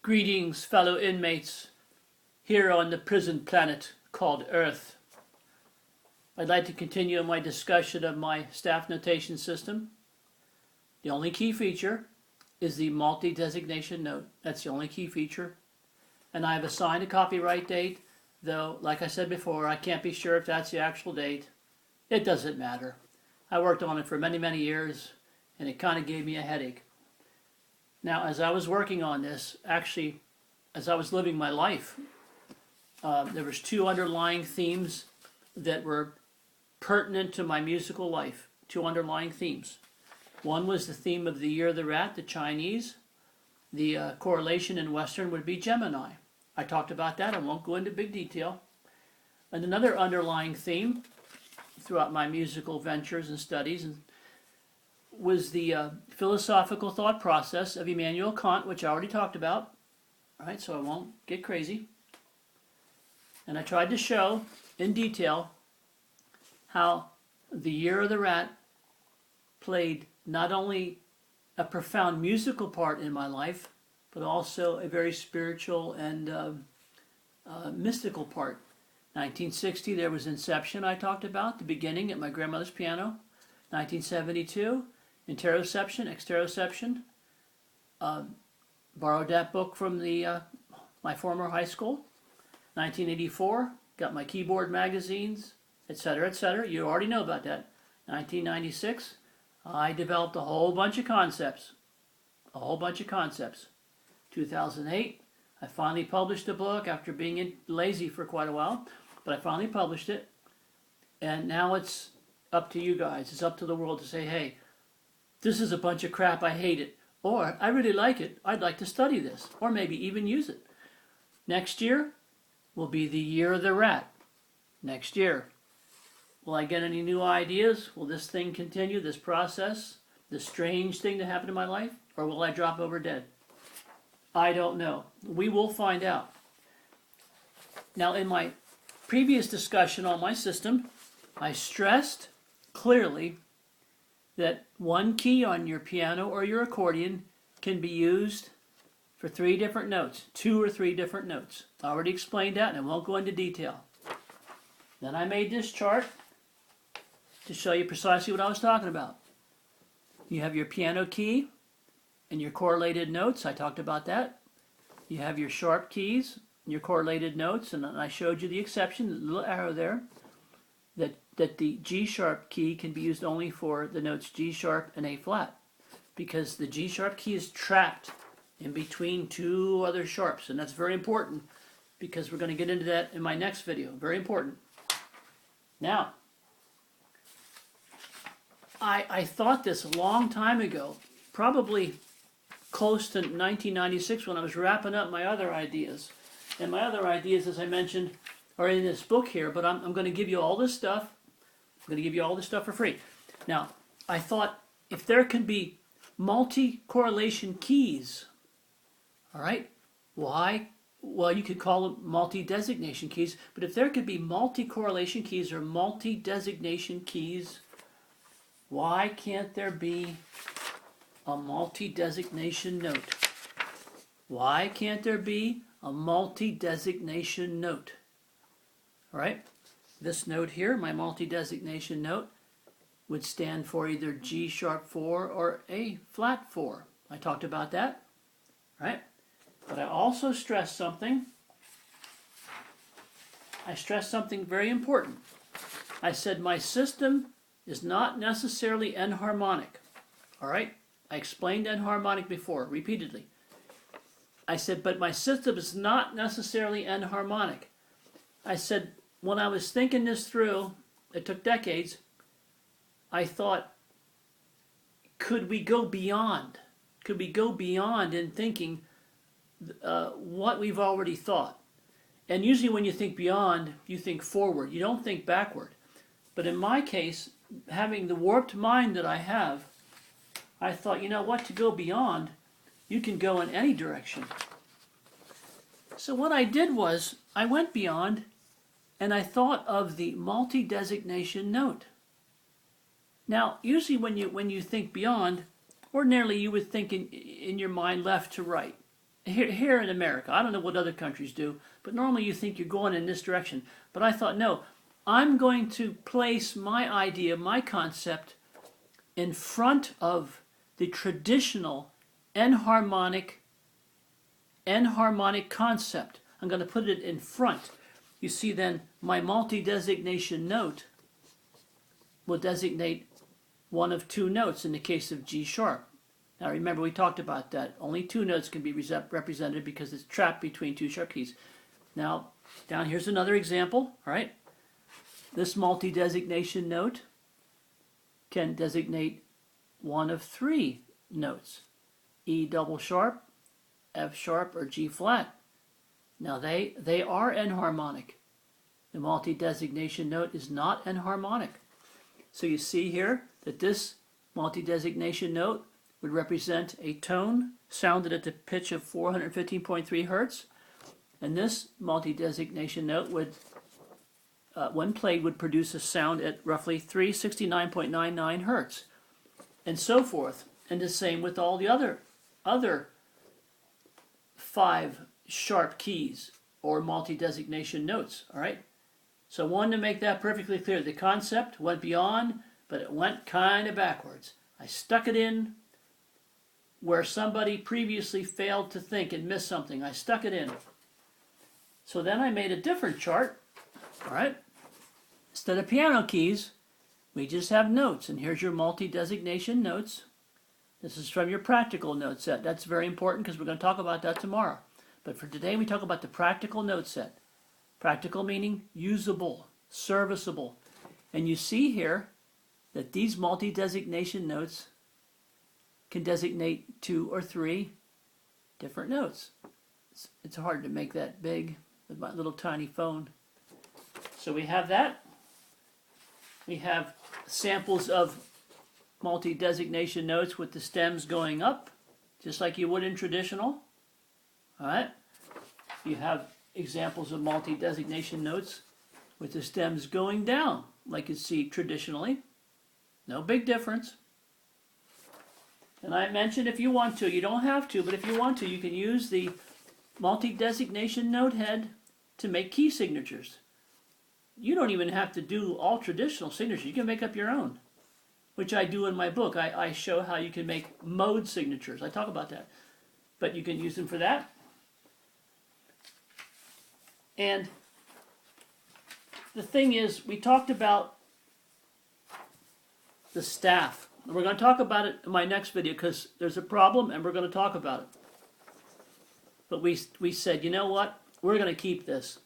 Greetings, fellow inmates, here on the prison planet called Earth. I'd like to continue my discussion of my staff notation system. The only key feature is the multi-designation note. That's the only key feature. And I've assigned a copyright date, though, like I said before, I can't be sure if that's the actual date. It doesn't matter. I worked on it for many, many years, and it kind of gave me a headache. Now, as I was working on this, actually, as I was living my life, there was two underlying themes that were pertinent to my musical life. Two underlying themes. One was the theme of the Year of the Rat, the Chinese. The correlation in Western would be Gemini. I talked about that. I won't go into big detail. And another underlying theme throughout my musical ventures and studies was the philosophical thought process of Immanuel Kant, which I already talked about. All right, so I won't get crazy. And I tried to show in detail how the Year of the Rat played not only a profound musical part in my life, but also a very spiritual and mystical part. 1960, there was Inception, I talked about, the beginning at my grandmother's piano. 1972, Interoception, Exteroception. Borrowed that book from my former high school. 1984, got my keyboard magazines, etc., etc. You already know about that. 1996, I developed a whole bunch of concepts. 2008, I finally published a book after being lazy for quite a while, but I finally published it. And now it's up to you guys. It's up to the world to say, hey, this is a bunch of crap, I hate it. Or, I really like it, I'd like to study this. Or maybe even use it. Next year will be the Year of the Rat. Next year. Will I get any new ideas? Will this thing continue, this process, this strange thing that happened in my life? Or will I drop over dead? I don't know. We will find out. Now, in my previous discussion on my system, I stressed clearly that one key on your piano or your accordion can be used for 3 different notes, 2 or 3 different notes. I already explained that and I won't go into detail. Then I made this chart to show you precisely what I was talking about. You have your piano key and your correlated notes. I talked about that. You have your sharp keys, your correlated notes, and I showed you the exception, the little arrow there, that the G sharp key can be used only for the notes G sharp and A flat, because the G sharp key is trapped in between 2 other sharps, and that's very important because we're going to get into that in my next video. Very important. Now, I thought this a long time ago, probably close to 1996 when I was wrapping up my other ideas. And my other ideas, as I mentioned, are in this book here, but I'm going to give you all this stuff. I'm going to give you all this stuff for free. Now, I thought if there can be multi-correlation keys, all right, why? Well, you could call them multi-designation keys, but if there could be multi-correlation keys or multi-designation keys, why can't there be a multi-designation note? Why can't there be a multi-designation note? All right, this note here, my multi-designation note, would stand for either G sharp 4 or A flat 4. I talked about that, right? But I also stressed something. I stressed something very important. I said my system is not necessarily enharmonic. All right? I explained enharmonic before, repeatedly. I said, but my system is not necessarily enharmonic. I said, when I was thinking this through, it took decades, I thought, could we go beyond? Could we go beyond in thinking what we've already thought? And usually when you think beyond, you think forward. You don't think backward. But in my case, having the warped mind that I have, I thought, you know what, to go beyond, you can go in any direction. So what I did was, I went beyond, and I thought of the multi-designation note. Now, usually when you think beyond, ordinarily you would think in your mind left to right. here in America, I don't know what other countries do, but normally you think you're going in this direction. But I thought, no, I'm going to place my idea, my concept, in front of the traditional enharmonic concept. I'm going to put it in front. You see, then my multi-designation note will designate one of two notes in the case of G sharp. Now remember, we talked about that. Only two notes can be represented because it's trapped between two sharp keys. Now, down here's another example, all right? This multi-designation note can designate one of three notes: E double sharp, F sharp, or G flat. Now they are enharmonic. The multi-designation note is not enharmonic. So you see here that this multi-designation note would represent a tone sounded at the pitch of 415.3 hertz, and this multi-designation note would, when played, would produce a sound at roughly 369.99 hertz, and so forth. And the same with all the other 5 sharp keys or multi-designation notes. All right. So I wanted to make that perfectly clear. The concept went beyond, but it went kind of backwards. I stuck it in where somebody previously failed to think and missed something. I stuck it in. So then I made a different chart. All right. Instead of piano keys, we just have notes. And here's your multi-designation notes. This is from your practical note set. That's very important because we're going to talk about that tomorrow. But for today, we talk about the practical note set. Practical meaning usable, serviceable. And you see here that these multi-designation notes can designate 2 or 3 different notes. It's hard to make that big with my little tiny phone. So we have that. We have samples of multi-designation notes with the stems going up, just like you would in traditional. All right. You have examples of multi-designation notes with the stems going down, like you see traditionally. No big difference. And I mentioned if you want to, you don't have to, but if you want to, you can use the multi-designation note head to make key signatures. You don't even have to do all traditional signatures. You can make up your own, which I do in my book. I show how you can make mode signatures. I talk about that. But you can use them for that. And the thing is, we talked about the staff. And we're going to talk about it in my next video because there's a problem and we're going to talk about it. But we said, you know what? We're going to keep this.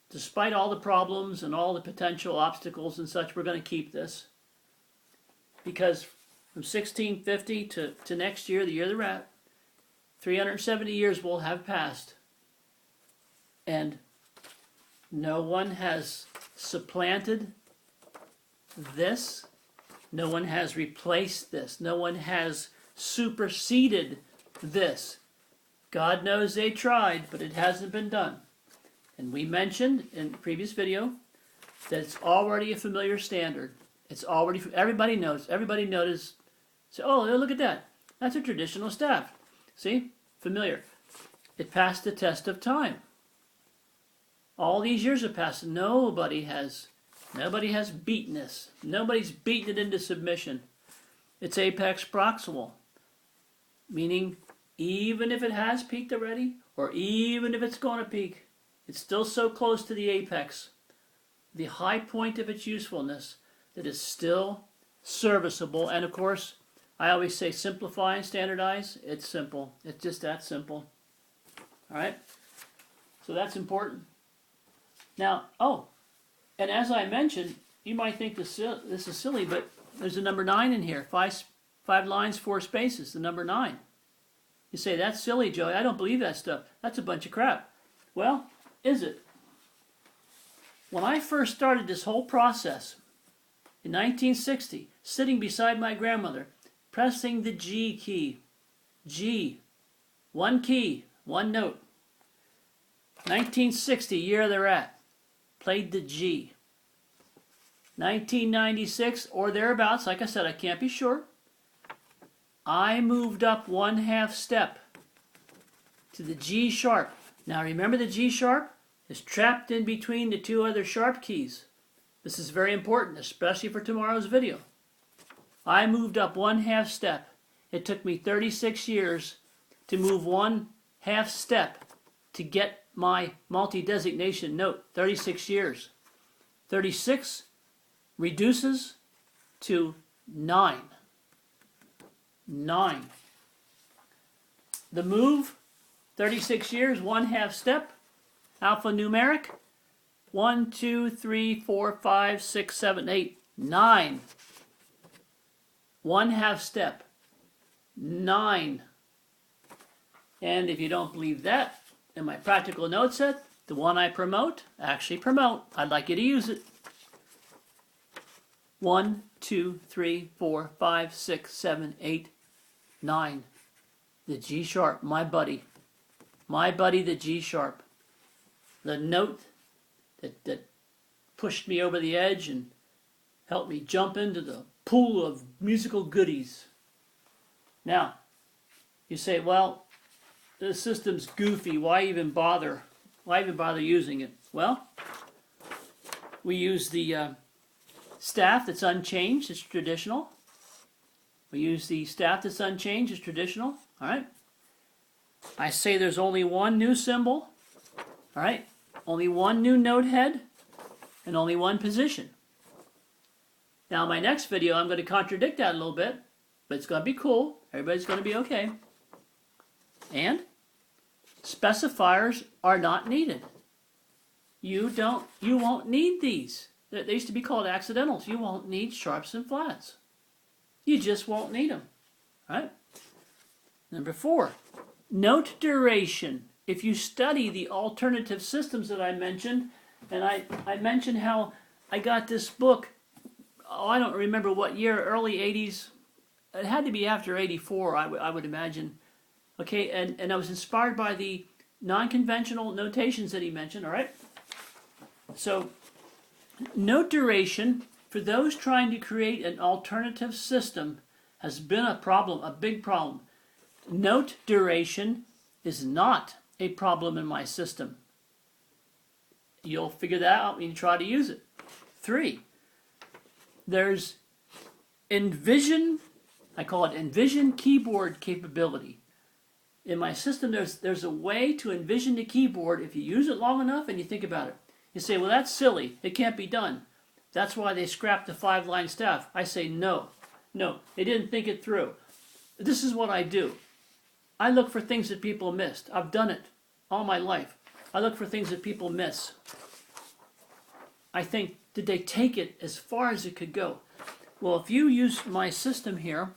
Despite all the problems and all the potential obstacles and such, we're going to keep this. Because from 1650 to next year, the year they're at, 370 years will have passed. And no one has supplanted this. No one has replaced this. No one has superseded this. God knows they tried, but it hasn't been done. And we mentioned in the previous video that it's already a familiar standard. It's already, everybody knows. Everybody noticed. So, oh, look at that. That's a traditional staff. See? Familiar. It passed the test of time. All these years have passed. Nobody has beaten this. Nobody's beaten it into submission. It's apex proximal, meaning even if it has peaked already, or even if it's going to peak, it's still so close to the apex, the high point of its usefulness, that it's still serviceable. And of course, I always say simplify and standardize. It's simple. It's just that simple. All right? So that's important. Now, and as I mentioned, you might think this is silly, but there's a number 9 in here. 5 lines, 4 spaces, the number 9. You say, that's silly, Joey. I don't believe that stuff. That's a bunch of crap. Well, is it? When I first started this whole process in 1960, sitting beside my grandmother, pressing the G key, G, one key, one note. 1960, year they're at, played the G. 1996 or thereabouts, like I said, I can't be sure. I moved up 1/2 step to the G sharp. Now remember, the G sharp is trapped in between the two other sharp keys. This is very important, especially for tomorrow's video. I moved up 1/2 step. It took me 36 years to move 1/2 step to get my multi-designation note. 36 years. 36 reduces to 9. 9. The move, 36 years, 1/2 step, alphanumeric, 1, 2, 3, 4, 5, 6, 7, 8, 9. 1/2 step, 9. And if you don't believe that, in my practical note set, the one I promote, I'd like you to use it. 1, 2, 3, 4, 5, 6, 7, 8, 9. The G sharp, my buddy, the G sharp. The note that pushed me over the edge and helped me jump into the pool of musical goodies. Now, you say, well, the system's goofy. Why even bother? Why even bother using it? Well, we use the staff that's unchanged. It's traditional. We use the staff that's unchanged. It's traditional. All right. I say there's only one new symbol. All right. Only one new note head and only one position. Now, in my next video, I'm going to contradict that a little bit, but it's going to be cool. Everybody's going to be okay. And specifiers are not needed. You won't need these. They used to be called accidentals. You won't need sharps and flats. You just won't need them. Right? Number 4, note duration. If you study the alternative systems that I mentioned, and I mentioned how I got this book, I don't remember what year, early 80s. It had to be after 84, I would imagine. Okay, and I was inspired by the non-conventional notations that he mentioned, all right? So, note duration, for those trying to create an alternative system, has been a problem, a big problem. Note duration is not a problem in my system. You'll figure that out when you try to use it. 3, there's envision, I call it envision keyboard capability. In my system, there's a way to envision the keyboard if you use it long enough and you think about it. You say, well, that's silly. It can't be done. That's why they scrapped the 5-line staff. I say, no, they didn't think it through. This is what I do. I look for things that people missed. I've done it all my life. I look for things that people miss. I think, did they take it as far as it could go? Well, if you use my system here,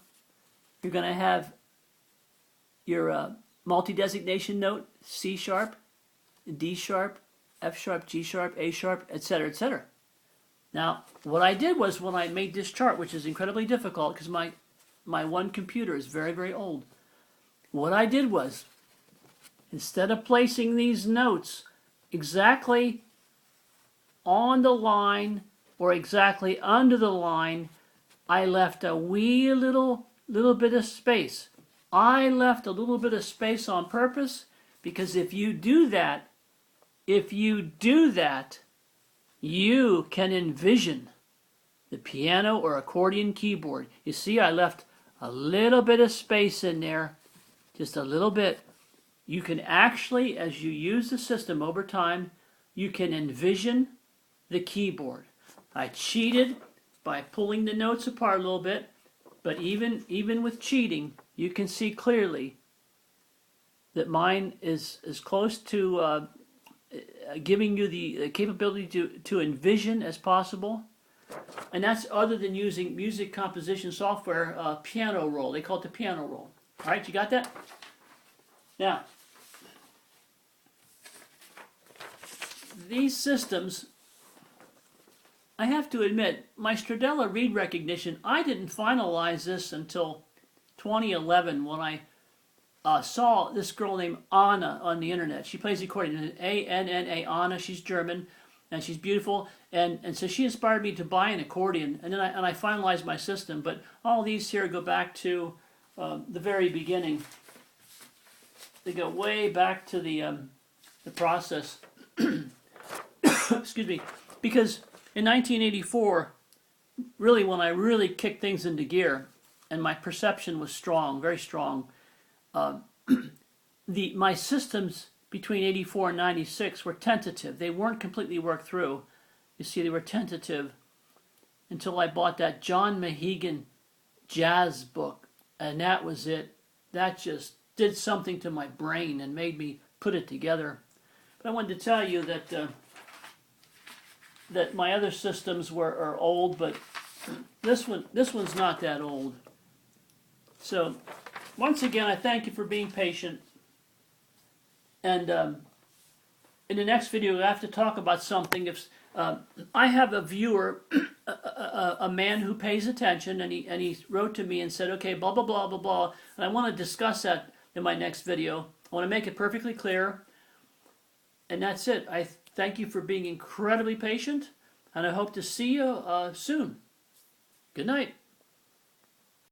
you're going to have your multi-designation note, C sharp, D sharp, F sharp, G sharp, A sharp, etc., etc. Now, what I did was, when I made this chart, which is incredibly difficult because my one computer is very, very old, what I did was, instead of placing these notes exactly on the line or exactly under the line, I left a wee little bit of space. I left a little bit of space on purpose, because if you do that, you can envision the piano or accordion keyboard. You see, I left a little bit of space in there, just a little bit. You can actually, as you use the system over time, you can envision the keyboard. I cheated by pulling the notes apart a little bit, but even with cheating, you can see clearly that mine is close to giving you the capability to envision as possible. And that's other than using music composition software, piano roll. They call it the piano roll. All right, you got that? Now, these systems, I have to admit, my Stradella read recognition, I didn't finalize this until 2011 when I saw this girl named Anna on the internet. She plays the accordion, A-N-N-A, Anna. She's German, and she's beautiful. And so she inspired me to buy an accordion, and then I finalized my system. But all these here go back to the very beginning. to go way back to the process. Excuse me, because in 1984, really when I really kicked things into gear, and my perception was strong, very strong. My systems between 84 and 96 were tentative. They weren't completely worked through. You see, they were tentative until I bought that John Mahegan jazz book, and that was it. That just did something to my brain and made me put it together. But I wanted to tell you that that my other systems are old, but this one's not that old. So once again, I thank you for being patient. And in the next video, I have to talk about something. If I have a viewer, a man who pays attention, and he wrote to me and said, okay, blah blah blah blah blah, and I want to discuss that in my next video. I want to make it perfectly clear, and that's it. I thank you for being incredibly patient, and I hope to see you soon. Good night.